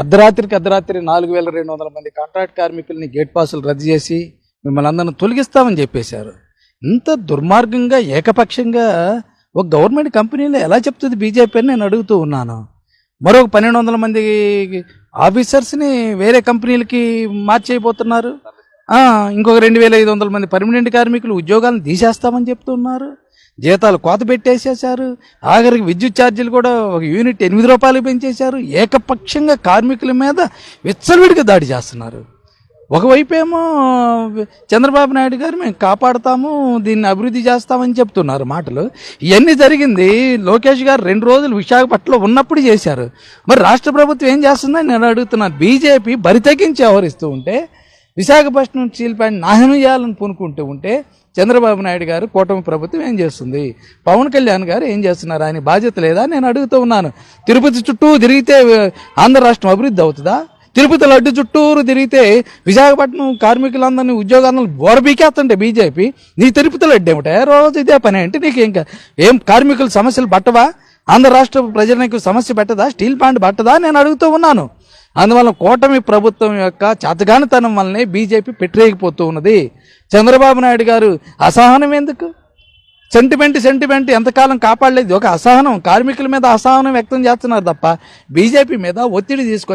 అర్ధరాత్రికి 4,200 మంది కాంట్రాక్ట్ కార్మికుల్ని గేట్ పాసులు రద్దు చేసి మిమ్మల్ని అందరిని తొలగిస్తామని చెప్పేశారు. ఇంత దుర్మార్గంగా ఏకపక్షంగా ఒక గవర్నమెంట్ కంపెనీలో ఎలా చెప్తుంది బీజేపీ అని నేను అడుగుతూ ఉన్నాను. మరొక 1,200 మంది ఆఫీసర్స్ని వేరే కంపెనీలకి మార్చేయబోతున్నారు. ఇంకొక 2,500 మంది పర్మనెంట్ కార్మికులు ఉద్యోగాలను తీసేస్తామని చెప్తున్నారు. జీతాలు కోత పెట్టేసేశారు. ఆఖరికి విద్యుత్ ఛార్జీలు కూడా ఒక యూనిట్ 8 రూపాయలు పెంచేశారు. ఏకపక్షంగా కార్మికుల మీద విచ్చలవిడిగా దాడి చేస్తున్నారు. ఒకవైపేమో చంద్రబాబు నాయుడు గారు మేము కాపాడుతాము, దీన్ని అభివృద్ధి చేస్తామని చెప్తున్నారు మాటలు. ఇవన్నీ జరిగింది లోకేష్ గారు 2 రోజులు విశాఖపట్నంలో ఉన్నప్పుడు చేశారు. మరి రాష్ట్ర ప్రభుత్వం ఏం చేస్తుందని నేను అడుగుతున్నాను. బీజేపీ బరి తెగించి వ్యవహరిస్తూ ఉంటే, విశాఖపట్నం స్టీల్ ప్లాంట్ నాశనం చేయాలని పూనుకుంటూ ఉంటే చంద్రబాబు నాయుడు గారు కూటమి ప్రభుత్వం ఏం చేస్తుంది? పవన్ కళ్యాణ్ గారు ఏం చేస్తున్నారు? ఆయన బాధ్యత లేదా నేను అడుగుతూ ఉన్నాను. తిరుపతి చుట్టూ తిరిగితే ఆంధ్ర రాష్ట్రం అభివృద్ధి అవుతుందా? తిరుపతి లడ్డు చుట్టూరు తిరిగితే విశాఖపట్నం కార్మికులందరినీ ఉద్యోగాలను బోరబీకేస్తుంటే బీజేపీ నీ తిరుపతి లడ్డు ఏమిటా? రోజు ఇదే పని అంటే నీకు ఇంకా ఏం కార్మికుల సమస్యలు పట్టవా? ఆంధ్ర రాష్ట్ర ప్రజలకు సమస్య పెట్టదా? Steel plant పట్టదా? నేను అడుగుతూ ఉన్నాను. అందువల్ల కూటమి ప్రభుత్వం యొక్క చేతగానితనం వల్లనే బీజేపీ పెట్టరేగిపోతూ ఉన్నది. చంద్రబాబు నాయుడు గారు అసహనం ఎందుకు? సెంటిమెంట్ ఎంతకాలం కాపాడలేదు. ఒక అసహనం, కార్మికుల మీద అసహనం వ్యక్తం చేస్తున్నారు తప్ప బీజేపీ మీద ఒత్తిడి తీసుకొచ్చి